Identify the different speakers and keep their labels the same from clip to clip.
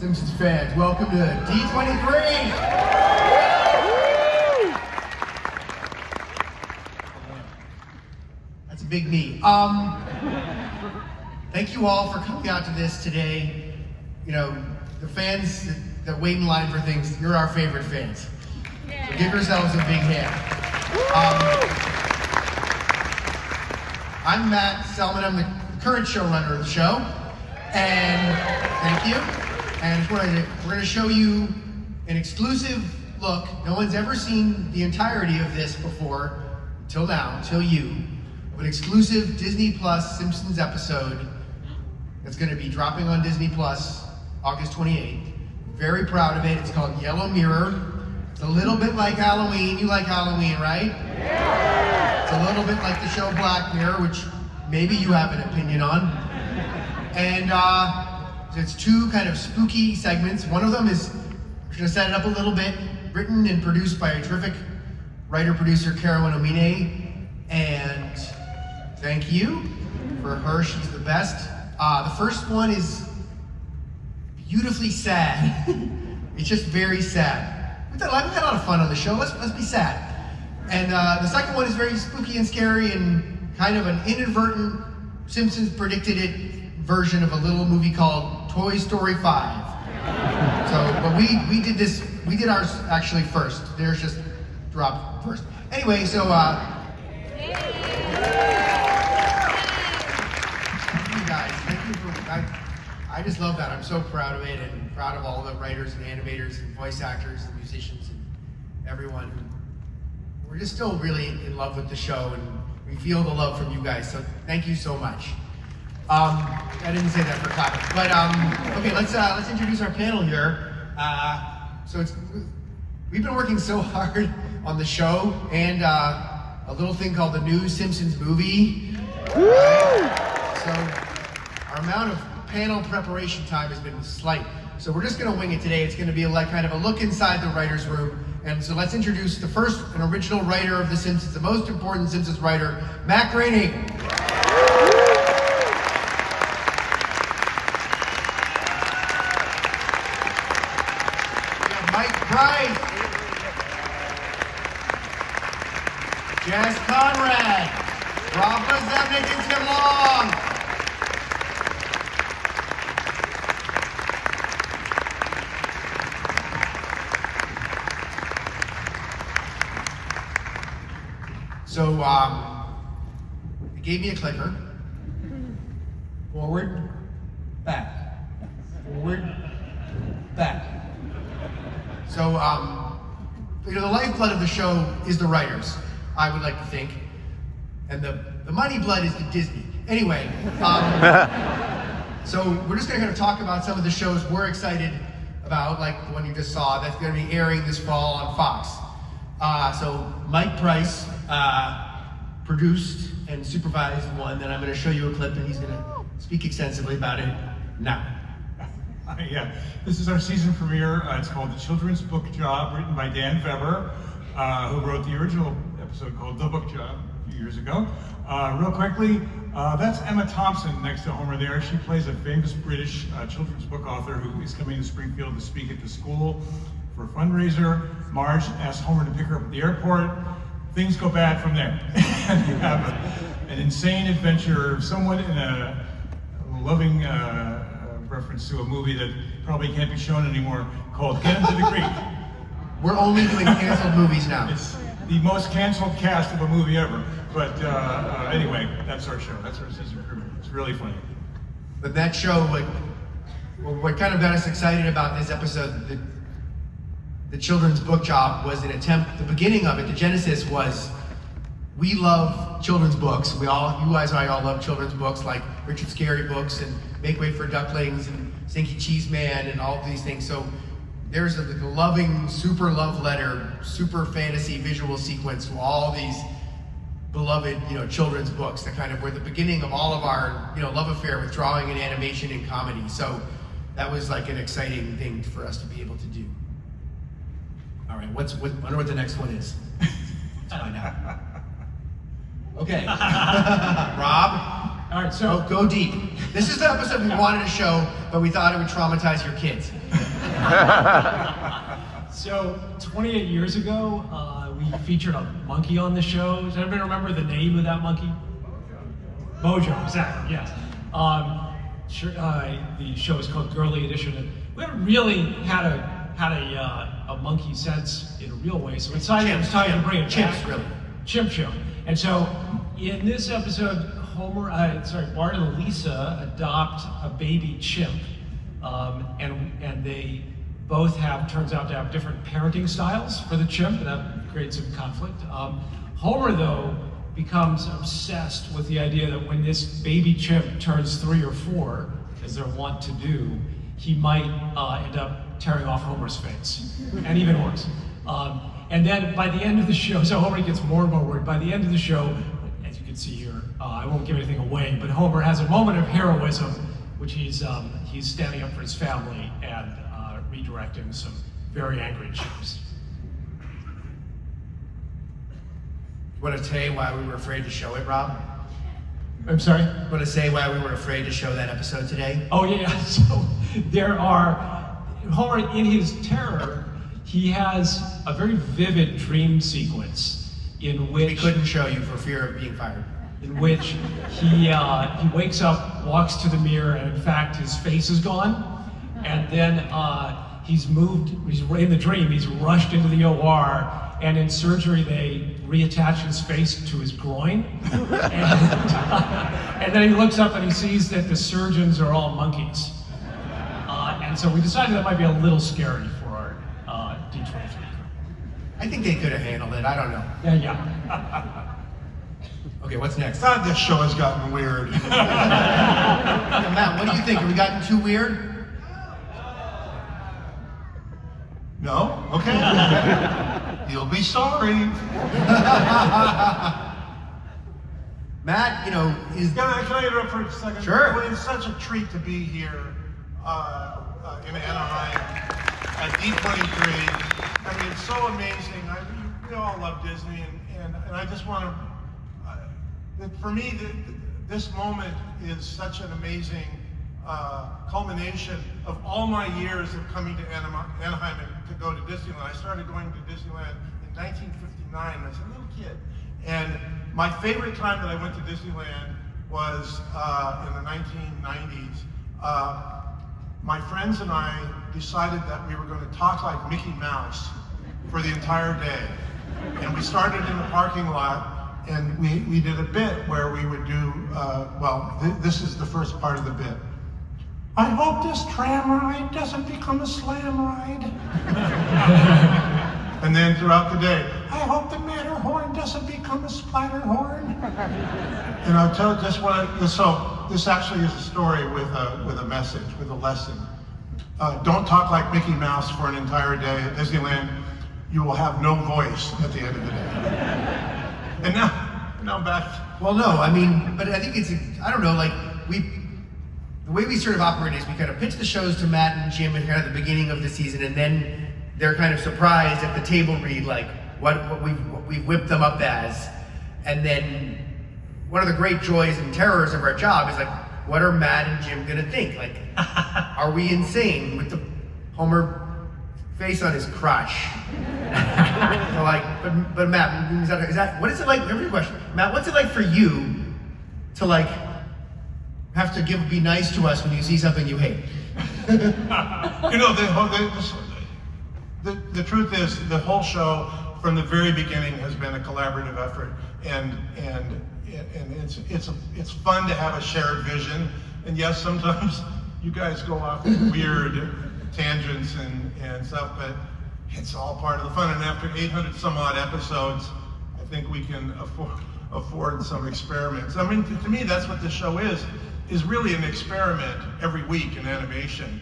Speaker 1: Simpsons fans, welcome to D23! That's a big knee. Thank you all for coming out to this today. You know, the fans that wait in line for things, you're our favorite fans. So give yourselves a big hand. I'm Matt Selman, I'm the current showrunner of the show. And thank you. And we're going to show you an exclusive look. No one's ever seen the entirety of this before, until now, until you. An exclusive Disney Plus Simpsons episode that's going to be dropping on Disney Plus August 28th. Very proud of it. It's called Yellow Mirror. It's a little bit like Halloween. You like Halloween, right? Yeah. It's a little bit like the show Black Mirror, which maybe you have an opinion on. And it's two kind of spooky segments. One of them is, we're going to set it up a little bit, written and produced by a terrific writer-producer, Carolyn Omine. And thank you for her, she's the best. The first one is beautifully sad. It's just very sad. We've had a lot of fun on the show, let's be sad. And the second one is very spooky and scary and kind of an inadvertent, Simpsons predicted it version of a little movie called Toy Story 5. But we did ours actually first. Theirs just dropped first. Anyway, so thank you guys. Thank you for I just love that. I'm so proud of it and proud of all the writers and animators and voice actors and musicians and everyone. We're just still really in love with the show and we feel the love from you guys. So thank you so much. I didn't say that for clapping, but okay. Let's introduce our panel here. We've been working so hard on the show and a little thing called the new Simpsons movie. So our amount of panel preparation time has been slight. So we're just going to wing it today. It's going to be like kind of a look inside the writer's room. And so let's introduce the first and original writer of The Simpsons, the most important Simpsons writer, Matt Groening. Jess Conrad, Rob Zemnick, and Tim Long. So, they gave me a clicker. Forward, back. Forward, back. So, you know, the lifeblood of the show is the writers, I would like to think. And the money blood is the Disney. Anyway, so we're just gonna kind of talk about some of the shows we're excited about, like the one you just saw, that's gonna be airing this fall on Fox. So Mike Price produced and supervised one that I'm gonna show you a clip and he's gonna speak extensively about it now.
Speaker 2: Yeah, this is our season premiere. It's called The Children's Book Job, written by Dan Weber, who wrote the original episode called The Book Job a few years ago. Real quickly, that's Emma Thompson next to Homer there. She plays a famous British children's book author who is coming to Springfield to speak at the school for a fundraiser. Marge asks Homer to pick her up at the airport. Things go bad from there. And you have an insane adventure, somewhat in a loving reference to a movie that probably can't be shown anymore called Get 'Em to the Creek.
Speaker 1: We're only doing canceled movies now.
Speaker 2: It's the most canceled cast of a movie ever. But anyway, that's our show. That's our season premiere. It's really funny.
Speaker 1: But that show, what kind of got us excited about this episode, the Children's Book Job, was an attempt, the beginning of it, the genesis was, we love children's books. You guys and I all love children's books like Richard Scarry books and Make Way for Ducklings and Stinky Cheese Man and all of these things. So there's a loving, super love letter, super fantasy visual sequence to all these beloved, children's books that kind of were the beginning of all of our, love affair with drawing and animation and comedy. So that was like an exciting thing for us to be able to do. All right, I wonder what the next one is. Let's find out. Okay, Rob.
Speaker 3: All right, so
Speaker 1: Go deep. This is the episode we wanted to show, but we thought it would traumatize your kids.
Speaker 3: So 28 years ago, we featured a monkey on the show. Does anybody remember the name of that monkey? Mojo, exactly, yes. The show is called Girly Edition. And we haven't really had a monkey sense in a real way, so it's time to bring it back.
Speaker 1: Really.
Speaker 3: Chimp show. And so in this episode, Bart and Lisa adopt a baby chimp, and they both turns out to have different parenting styles for the chimp, and that creates some conflict. Homer, though, becomes obsessed with the idea that when this baby chimp turns 3 or 4, as they're wont to do, he might end up tearing off Homer's face, and even worse. And then by the end of the show, so Homer gets more and more worried. By the end of the show, as you can see here, I won't give anything away, but Homer has a moment of heroism, which he's standing up for his family and redirecting some very angry chimps.
Speaker 1: You want to say why we were afraid to show it, Rob?
Speaker 3: I'm sorry?
Speaker 1: You want to say why we were afraid to show that episode today?
Speaker 3: Oh yeah, so Homer, in his terror, he has a very vivid dream sequence in which
Speaker 1: We couldn't show you for fear of being fired.
Speaker 3: In which he wakes up, walks to the mirror, and in fact his face is gone. And then he's in the dream, he's rushed into the OR, and in surgery they reattach his face to his groin. And then he looks up and he sees that the surgeons are all monkeys. And so we decided that might be a little scary for our D23 crew.
Speaker 1: I think they could have handled it. I don't know.
Speaker 3: Yeah.
Speaker 1: Okay, what's next?
Speaker 4: God, this show has gotten weird.
Speaker 1: Now, Matt, what do you think? Have we gotten too weird?
Speaker 4: No? Okay. You'll be sorry.
Speaker 1: Matt, is...
Speaker 4: Can I interrupt for a second?
Speaker 1: Sure.
Speaker 4: Well, it's such a treat to be here in Anaheim at D23. I mean, it's so amazing. We all love Disney, and I just want to, for me, this moment is such an amazing culmination of all my years of coming to Anaheim to go to Disneyland. I started going to Disneyland in 1959 as a little kid. And my favorite time that I went to Disneyland was in the 1990s. My friends and I decided that we were going to talk like Mickey Mouse for the entire day. And we started in the parking lot, and we did a bit where we would do, this is the first part of the bit. I hope this tram ride doesn't become a slam ride. And then throughout the day, I hope the Matterhorn doesn't become a splatterhorn. And I'll tell just so this actually is a story with a message, with a lesson. Don't talk like Mickey Mouse for an entire day at Disneyland. You will have no voice at the end of the day. And now back.
Speaker 1: Well, no, I mean, but I think I don't know, like, the way we sort of operate is we kind of pitch the shows to Matt and Jim at kind of the beginning of the season, and then they're kind of surprised at the table read, like, what we've whipped them up as. And then one of the great joys and terrors of our job is, like, what are Matt and Jim gonna think? Like, are we insane with the Homer face on his crotch? So like, but Matt, is that what is it like? Every question, Matt, what's it like for you to like have to be nice to us when you see something you hate?
Speaker 4: The truth is, the whole show from the very beginning has been a collaborative effort, and it's fun to have a shared vision. And yes, sometimes you guys go off weird tangents and stuff, but it's all part of the fun. And after 800 some odd episodes, I think we can afford some experiments. I mean, to me, that's what this show is really an experiment every week in animation,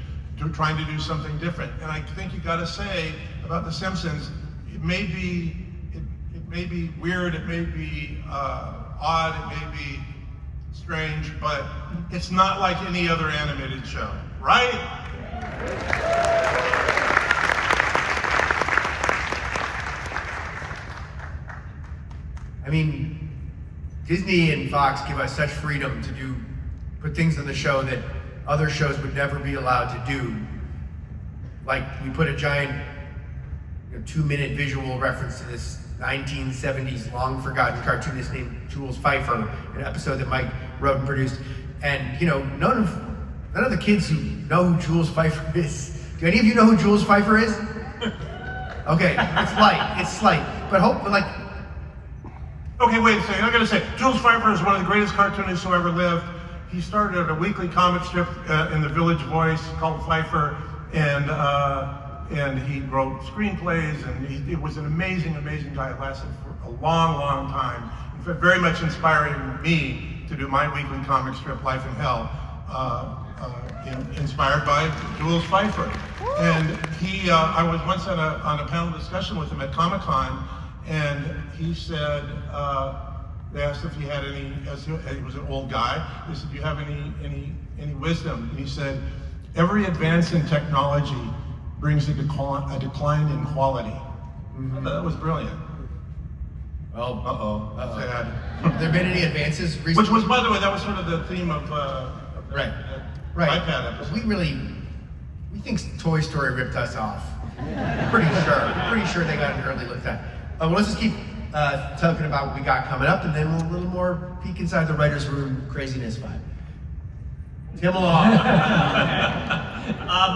Speaker 4: trying to do something different. And I think you gotta say about The Simpsons, it may be weird, it may be odd, it may be strange, but it's not like any other animated show, right?
Speaker 1: I mean, Disney and Fox give us such freedom to put things on the show that other shows would never be allowed to do. Like we put a giant 2-minute visual reference to this 1970s long forgotten cartoonist named Jules Pfeiffer, an episode that Mike wrote and produced. And none of the kids who know who Jules Pfeiffer is. Do any of you know who Jules Pfeiffer is? Okay, it's slight. But
Speaker 4: Okay, wait a second. I gotta say, Jules Pfeiffer is one of the greatest cartoonists who ever lived. He started a weekly comic strip in the Village Voice called Pfeiffer, and he wrote screenplays, and it was an amazing guy. It lasted for a long time. In fact, very much inspiring me to do my weekly comic strip, Life in Hell, inspired by Jules Pfeiffer. And I was once on a panel discussion with him at Comic-Con, and he said, they asked if he had any, he was an old guy, they said, do you have any wisdom? And he said, every advance in technology brings a decline in quality. I thought that was brilliant.
Speaker 1: Well,
Speaker 4: Sad.
Speaker 1: Have there been any advances recently?
Speaker 4: Which was, by the way, that was sort of the theme of the
Speaker 1: Right.
Speaker 4: iPad episode.
Speaker 1: We think Toy Story ripped us off. Pretty sure they got an early look at that. Well, let's just keep talking about what we got coming up, and then we'll a little more peek inside the writer's room craziness vibe. Tim along.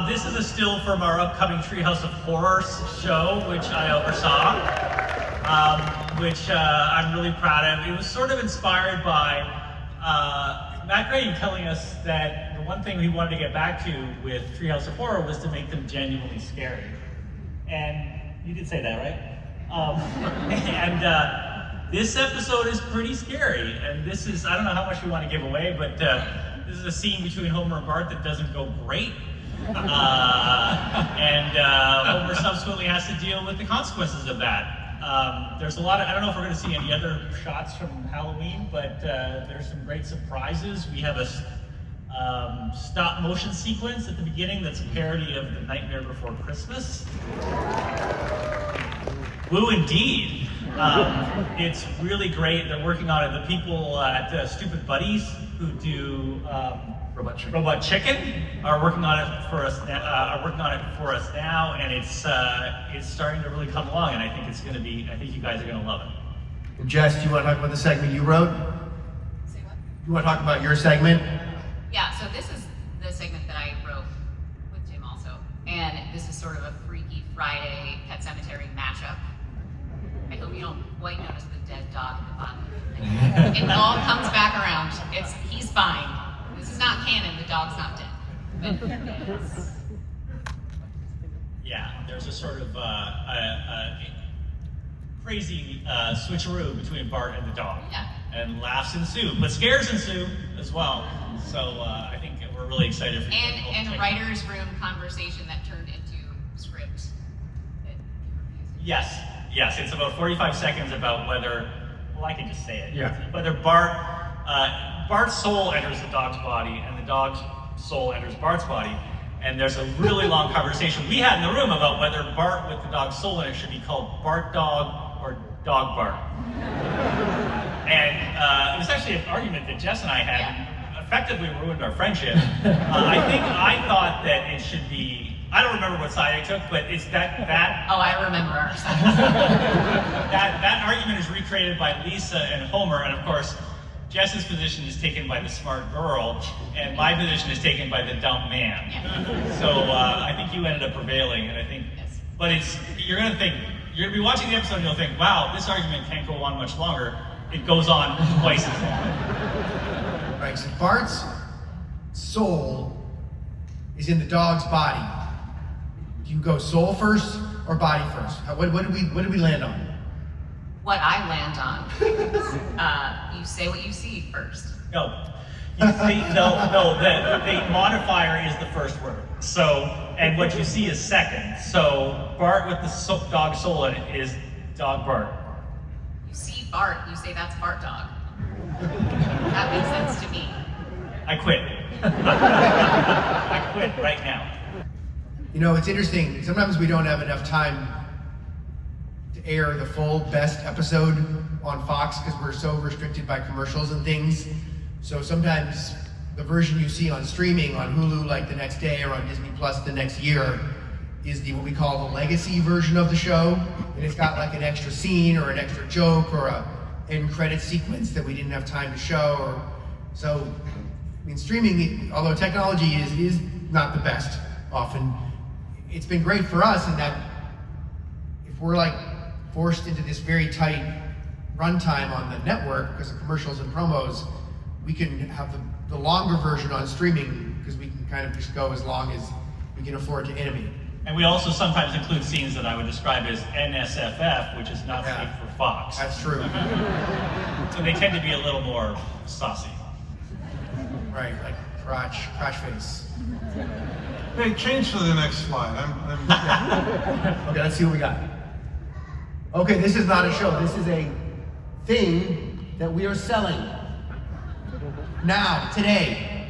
Speaker 5: This is a still from our upcoming Treehouse of Horror show, which I oversaw, which I'm really proud of. It was sort of inspired by Matt Gray telling us that the one thing we wanted to get back to with Treehouse of Horror was to make them genuinely scary. And you did say that, right? This episode is pretty scary. And this is, I don't know how much we want to give away, but this is a scene between Homer and Bart that doesn't go great. Homer subsequently has to deal with the consequences of that. There's a lot of, I don't know if we're going to see any other shots from Halloween, but there's some great surprises. We have a stop motion sequence at the beginning that's a parody of The Nightmare Before Christmas. Woo, indeed. It's really great. They're working on it. The people at Stupid Buddies who do Robot Chicken are working on it for us. Now, and it's starting to really come along. And I think it's going to be. I think you guys are going to love it.
Speaker 1: And Jess, do you want to talk about the segment you wrote?
Speaker 6: Say what?
Speaker 1: You want to talk about your segment?
Speaker 6: Yeah, so this is the segment that I wrote with Jim also. And this is sort of a Freaky Friday Pet Sematary mashup. I hope you don't quite notice the dead dog at the bottom. It all comes back around. He's fine. This is not canon, the dog's not dead. But
Speaker 5: Yeah, there's a sort of crazy switcheroo between Bart and the dog.
Speaker 6: Yeah.
Speaker 5: And laughs ensue, but scares ensue as well. So I think we're really excited for you.
Speaker 6: And writer's room conversation that turned into script.
Speaker 5: Yes, it's about 45 seconds about whether, well, I can just say it.
Speaker 1: Yeah.
Speaker 5: Whether Bart's soul enters the dog's body and the dog's soul enters Bart's body. And there's a really long conversation we had in the room about whether Bart with the dog's soul in it should be called Bart Dog or Dog Bart. And it was actually an argument that Jess and I had, and effectively ruined our friendship. I thought that it should be, I don't remember what side I took, but it's that.
Speaker 6: Oh, I remember our side.
Speaker 5: that argument is recreated by Lisa and Homer, and of course, Jess's position is taken by the smart girl, and my position is taken by the dumb man.
Speaker 6: Yeah.
Speaker 5: So I think you ended up prevailing, and I think,
Speaker 6: Yes.
Speaker 5: but you're gonna be watching the episode and you'll think, wow, this argument can't go on much longer. It goes on twice as long.
Speaker 1: Right, so Bart's soul is in the dog's body. Do you go soul first or body first? What did we land on?
Speaker 6: What I land on, you say what you see first.
Speaker 5: No. You see, no, the modifier is the first word. So, and what you see is second. So, Bart with the dog soul in it is Dog Bart.
Speaker 6: You see Bart, you say that's Bart Dog. That makes sense to me.
Speaker 5: I quit. I quit right now.
Speaker 1: You know, it's interesting. Sometimes we don't have enough time to to air the full best episode on Fox because we're so restricted by commercials and things. So sometimes the version you see on streaming on Hulu like the next day or on Disney Plus the next year is what we call the legacy version of the show, and it's got like an extra scene or an extra joke or a end credit sequence that we didn't have time to show. So, I mean, streaming, although technology is not the best often, it's been great for us in that if we're like forced into this very tight runtime on the network because of commercials and promos, we can have the longer version on streaming because we can kind of just go as long as we can afford to animate.
Speaker 5: And we also sometimes include scenes that I would describe as NSFF, which is not safe for Fox.
Speaker 1: That's true.
Speaker 5: So they tend to be a little more saucy.
Speaker 1: Right, like crotch face.
Speaker 4: Hey, change to the next slide.
Speaker 1: Okay, let's see what we got. Okay, this is not a show. This is a thing that we are selling. Now, today,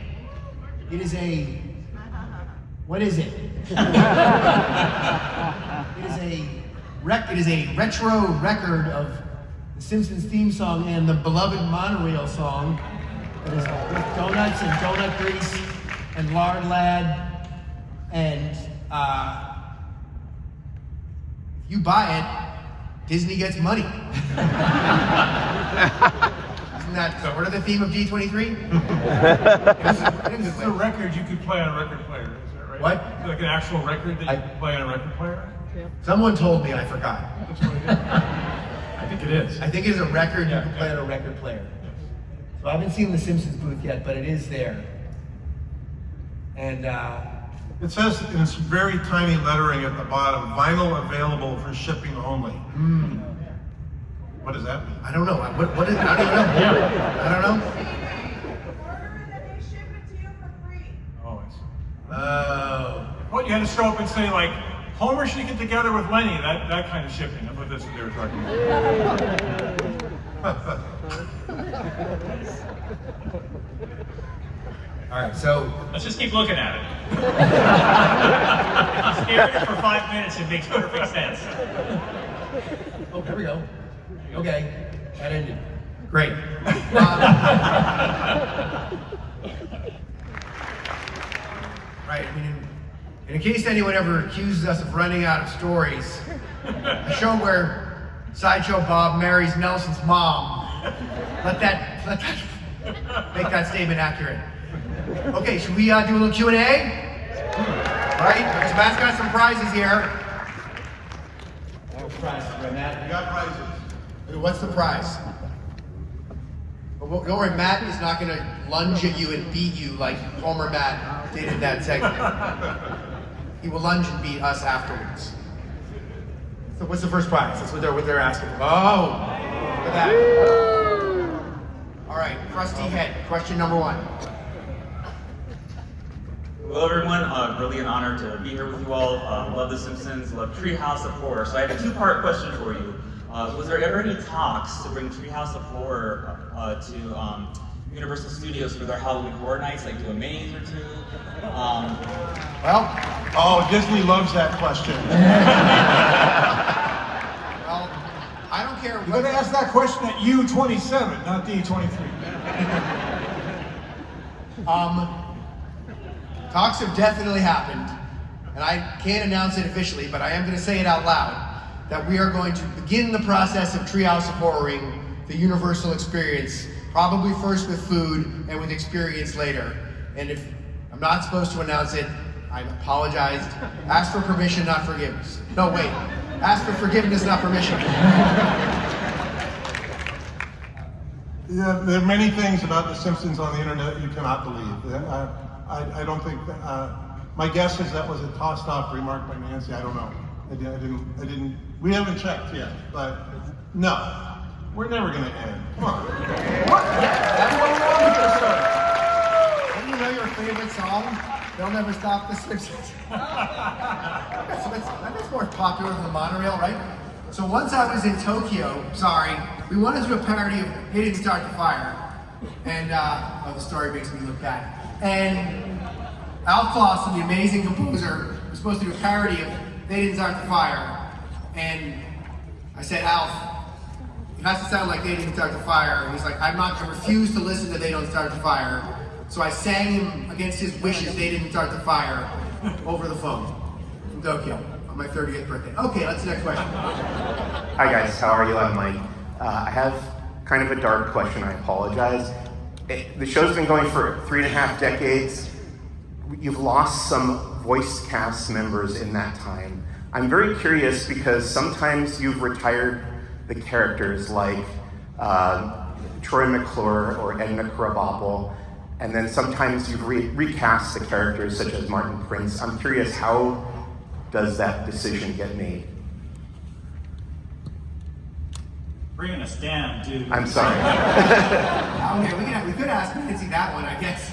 Speaker 1: it is a, what is it? It is a retro record of the Simpsons theme song and the beloved monorail song. It is with donuts and donut grease and lard lad. And if you buy it, Disney gets money. Isn't that sort of the theme of D23?
Speaker 2: This is a record you could play on a record player, is that right?
Speaker 1: What?
Speaker 2: Like an actual record that you could play on a record player?
Speaker 1: Someone told me, I forgot.
Speaker 2: That's what it is.
Speaker 3: I think it is.
Speaker 1: I think it is a record you can play on a record player. So I haven't seen the Simpsons booth yet, but it is there. And
Speaker 4: It says in some very tiny lettering at the bottom, vinyl available for shipping only. What does that mean?
Speaker 1: I don't know. What is? I don't even know. I don't know.
Speaker 7: Order it and they ship it to you for free.
Speaker 2: Oh, I see.
Speaker 1: Oh.
Speaker 2: Well, you had to show up and say, like, Homer should get together with Lenny, that kind of shipping. I thought that's what they were talking about.
Speaker 1: All right. So
Speaker 5: Let's just keep looking at it. I'm staring at it for 5 minutes, it makes perfect sense.
Speaker 1: oh, there we go. Okay, that ended. Great. Right. I mean, in case anyone ever accuses us of running out of stories, a show where Sideshow Bob marries Nelson's mom. Let that make that statement accurate. Okay, should we do a little Q&A? All right, so Matt's got some prizes here. Prizes, right, Matt?
Speaker 4: We got prizes.
Speaker 1: What's the prize? Don't worry, Matt is not going to lunge at you and beat you like Homer Matt did in that segment. He will lunge and beat us afterwards. So what's the first prize? That's what they're asking. Oh, look at that. All right, Krusty Head, question number 1.
Speaker 8: Hello everyone, really an honor to be here with you all. Love The Simpsons, love Treehouse of Horror. So I have a 2-part question for you. Was there ever any talks to bring Treehouse of Horror to Universal Studios for their Halloween Horror Nights, like do a maze or 2?
Speaker 1: Well,
Speaker 4: Disney loves that question.
Speaker 1: well, I don't care.
Speaker 2: You're going to ask that question at U27, not D23.
Speaker 1: Talks have definitely happened, and I can't announce it officially, but I am going to say it out loud, that we are going to begin the process of Treehouse of Horroring the Universal experience, probably first with food and with experience later. And if I'm not supposed to announce it, I apologize. Ask for permission, not forgiveness. No, wait. Ask for forgiveness, not permission.
Speaker 4: Yeah, there are many things about The Simpsons on the internet you cannot believe. I don't think my guess is that was a tossed off remark by Nancy. I don't know. I didn't. We haven't checked yet, but no, we're never going to end. Come on. What?
Speaker 1: That's what's wrong with your story. Don't you know your favorite song? They'll Never Stop the Simpsons. That's more popular than the monorail, right? So once I was in Tokyo, we wanted to do a parody of They Didn't Start the Fire. And, the story makes me look bad. And Alf Clausen, the amazing composer, was supposed to do a parody of They Didn't Start the Fire. And I said, Alf, it has to sound like They Didn't Start the Fire. And he's like, I refuse to listen to They Don't Start the Fire. So I sang him against his wishes, They Didn't Start the Fire, over the phone from Tokyo on my 30th birthday. Okay, that's the next question.
Speaker 9: Hi guys, how are you? I'm Mike. I have kind of a dark question, I apologize. The show's been going for 3.5 decades. You've lost some voice cast members in that time. I'm very curious because sometimes you've retired the characters like Troy McClure or Edna Krabappel, and then sometimes you've recast the characters such as Martin Prince. I'm curious, how does that decision get made?
Speaker 5: Bringing us down, dude.
Speaker 9: I'm sorry.
Speaker 1: Okay, we could ask Nancy that one, I guess.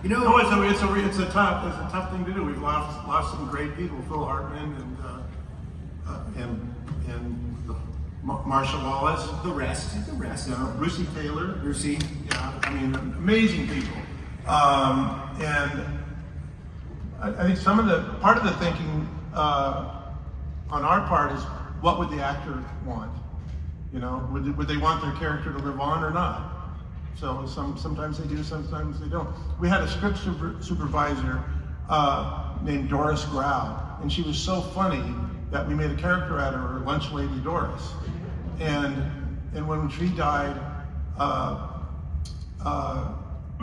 Speaker 1: You know,
Speaker 4: No, it's a tough thing to do. We've lost some great people, Phil Hartman and Marsha Wallace,
Speaker 1: the rest.
Speaker 4: you know, Brucey Taylor.
Speaker 1: Lucy.
Speaker 4: Yeah, I mean, amazing people. And I think part of the thinking on our part is, what would the actor want? You know, would they want their character to live on or not? So sometimes they do, sometimes they don't. We had a script supervisor named Doris Grau, and she was so funny that we made a character out of her, Lunch Lady Doris. And when she died,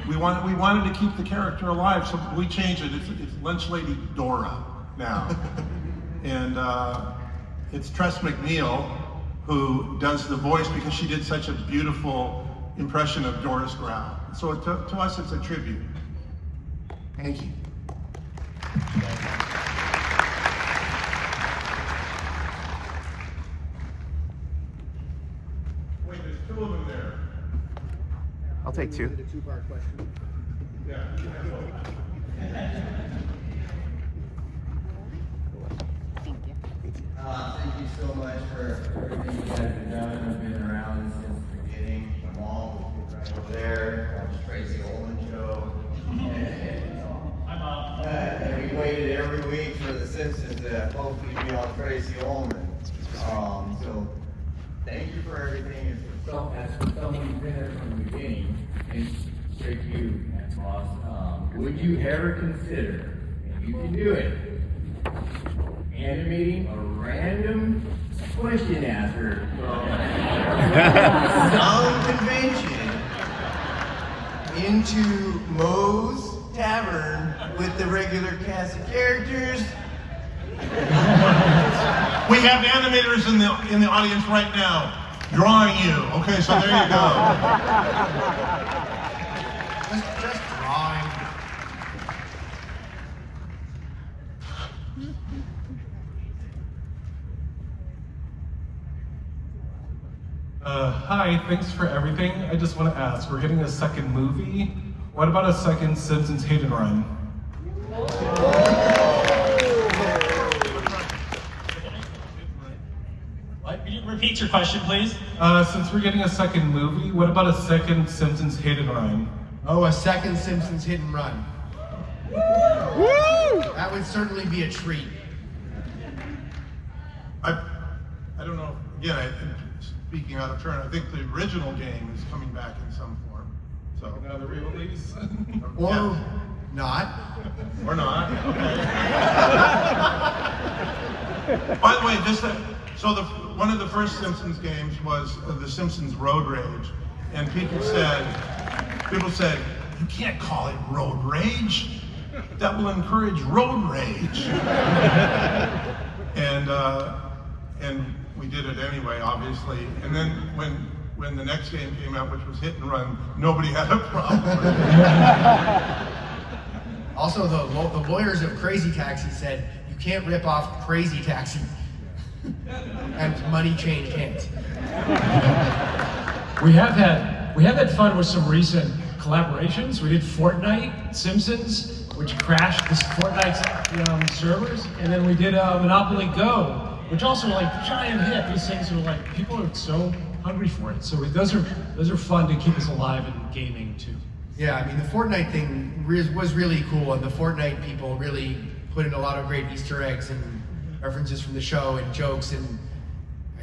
Speaker 4: we wanted to keep the character alive, so we changed it. It's Lunch Lady Dora now, and it's Tress McNeil who does the voice because she did such a beautiful impression of Doris Grau. So to us, it's a tribute.
Speaker 1: Thank you.
Speaker 4: Wait, there's two of them there.
Speaker 9: I'll take two.
Speaker 1: The two-part question.
Speaker 4: Yeah.
Speaker 10: Thank you so much for everything you guys have done. I've been around since the beginning. My mom was right over there. That was Tracy Ullman show.
Speaker 5: Hi, Mom.
Speaker 10: And we waited every week for the Simpsons to hopefully be on Tracy Ullman. So thank you for everything. As someone who's been there from the beginning, and straight to you, boss, would you ever consider, and you can do it, animating a random question answer from some convention into Moe's Tavern with the regular cast of characters?
Speaker 4: We have animators in the audience right now drawing you. Okay, so there you go.
Speaker 1: Just drawing.
Speaker 11: Hi, thanks for everything. I just want to ask, we're getting a second movie. What about a second Simpsons Hit and Run?
Speaker 5: What? Can you repeat your question, please?
Speaker 11: Since we're getting a second movie, what about a second Simpsons Hit and Run?
Speaker 1: Oh, a second Simpsons Hit and Run. That would certainly be a treat.
Speaker 4: I don't know. Again, speaking out of turn, I think the original game is coming back in some form. So
Speaker 11: Another re-release?
Speaker 1: Or
Speaker 4: Yeah.
Speaker 1: not.
Speaker 4: Or not. By the way, one of the first Simpsons games was the Simpsons Road Rage, and people said, you can't call it Road Rage. That will encourage road rage. And we did it anyway, obviously. And then when the next game came out, which was Hit and Run, nobody had a problem with it.
Speaker 1: Also, the lawyers of Crazy Taxi said you can't rip off Crazy Taxi, and money changed hands.
Speaker 3: We have had fun with some recent collaborations. We did Fortnite, Simpsons, which crashed the Fortnite servers, and then we did Monopoly Go, which also giant hit. These things are people are so hungry for it. So those are fun to keep us alive in gaming too.
Speaker 1: Yeah, I mean the Fortnite thing was really cool, and the Fortnite people really put in a lot of great Easter eggs and references from the show and jokes, and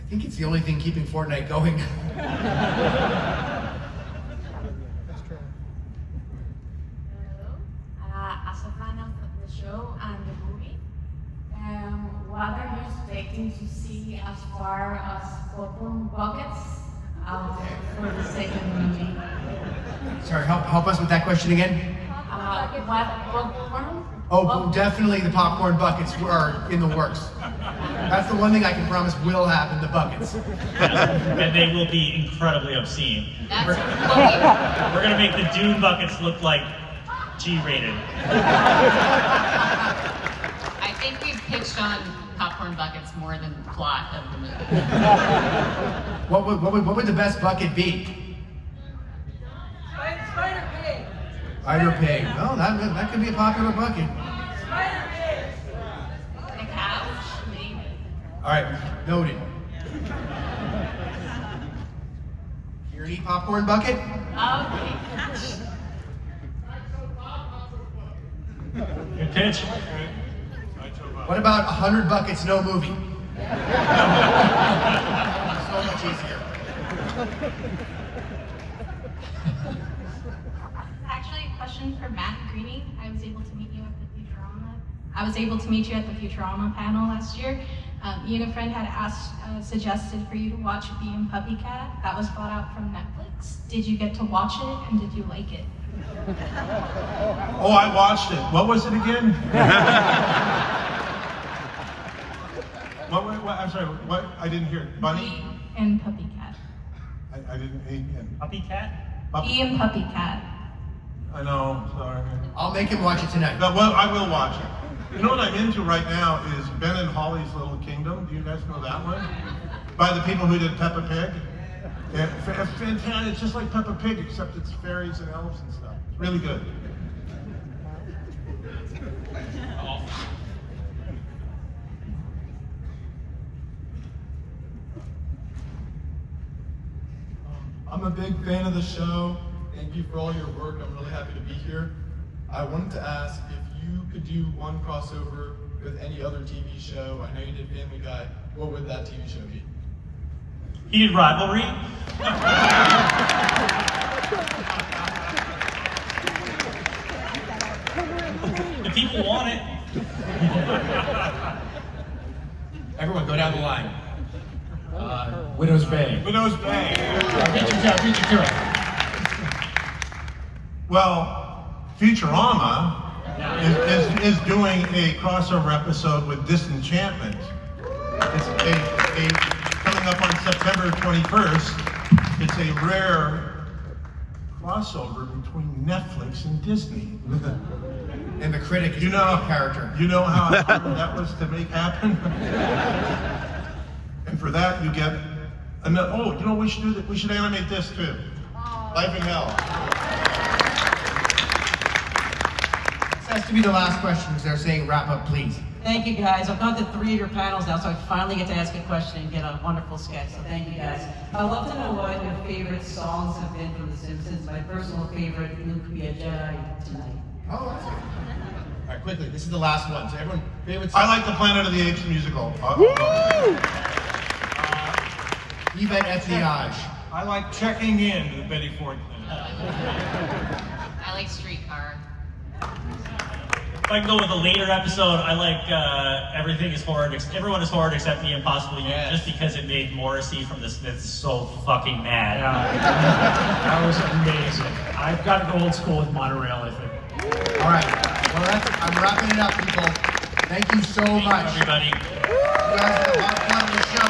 Speaker 1: think it's the only thing keeping Fortnite going.
Speaker 12: As a fan of the show and the movie, what are you expecting to see as far as popcorn buckets out for the second movie?
Speaker 1: Sorry, help us with that question again.
Speaker 12: What popcorn?
Speaker 1: Oh, definitely the popcorn buckets are in the works. That's the one thing I can promise will happen, the buckets.
Speaker 5: And they will be incredibly obscene.
Speaker 6: That's
Speaker 5: We're gonna make the Dune buckets look like G-rated.
Speaker 6: I think we've pitched on popcorn buckets more than the plot of the movie.
Speaker 1: What would the best bucket be?
Speaker 7: Spider Pig.
Speaker 1: Spider Pig. Oh, that could be a popular bucket.
Speaker 7: Spider Pig.
Speaker 6: The couch, maybe.
Speaker 1: All right, noted. Here, any popcorn bucket?
Speaker 6: Okay.
Speaker 5: Good pitch.
Speaker 1: What about 100 buckets, no movie? So much easier.
Speaker 12: Actually, a question for Matt Greening. I was able to meet you at the Futurama panel last year. You and a friend had suggested for you to watch Bee and Puppycat. That was bought out from Netflix. Did you get to watch it, and did you like it?
Speaker 4: Oh, I watched it. What was it again? what, I'm sorry, what? I didn't hear it. Bunny?
Speaker 12: Bee and Puppycat.
Speaker 4: I didn't hear it.
Speaker 5: Puppy cat?
Speaker 12: Bee and Puppycat.
Speaker 4: I know, sorry.
Speaker 1: I'll make him watch it tonight.
Speaker 4: No, well, I will watch it. You know what I'm into right now is Ben and Holly's Little Kingdom. Do you guys know that one? By the people who did Peppa Pig. And it's just like Peppa Pig, except it's fairies and elves and stuff. It's really good.
Speaker 11: I'm a big fan of the show. Thank you for all your work. I'm really happy to be here. I wanted to ask if you could do one crossover with any other TV show. I know you did Family Guy. What would that TV show be?
Speaker 5: Heated rivalry. The people want it.
Speaker 1: Everyone, go down the line.
Speaker 3: Widow's Bay.
Speaker 4: Widow's Bay.
Speaker 3: Beat you to it.
Speaker 4: Well, Futurama is doing a crossover episode with Disenchantment. It's coming up on September 21st. It's a rare crossover between Netflix and Disney.
Speaker 1: And the critic is
Speaker 4: You know-
Speaker 1: a character.
Speaker 4: You know how hard that was to make happen? And for that, you get another. Oh, you know what we should do? That we should animate this too. Life in Hell.
Speaker 1: This has to be the last question because they're saying wrap up, please.
Speaker 13: Thank you, guys. I've gone to 3 of your panels now, so I finally get to ask a question and get a wonderful sketch. So thank you, guys. I'd love to know what your favorite songs have been from The Simpsons. My personal favorite, Luke Be a Jedi Tonight.
Speaker 1: Oh, that's good. All right, quickly. This is the last one. So everyone, favorite
Speaker 4: I
Speaker 1: song?
Speaker 4: like the Planet of the Apes musical.
Speaker 1: Yvette Etiage.
Speaker 2: I like checking in to the Betty Ford thing.
Speaker 6: I like Streetcar.
Speaker 5: If I can go with a later episode, I like Everything is Horrid. Everyone is horrid except me and possibly you, just because it made Morrissey from the Smiths so fucking mad.
Speaker 3: Yeah. That was amazing. I've got to go old school with Monorail, I think.
Speaker 1: All right. Well, I'm wrapping it up, people. Thank you so much.
Speaker 5: Everybody.
Speaker 1: You guys had a lot of fun on the show.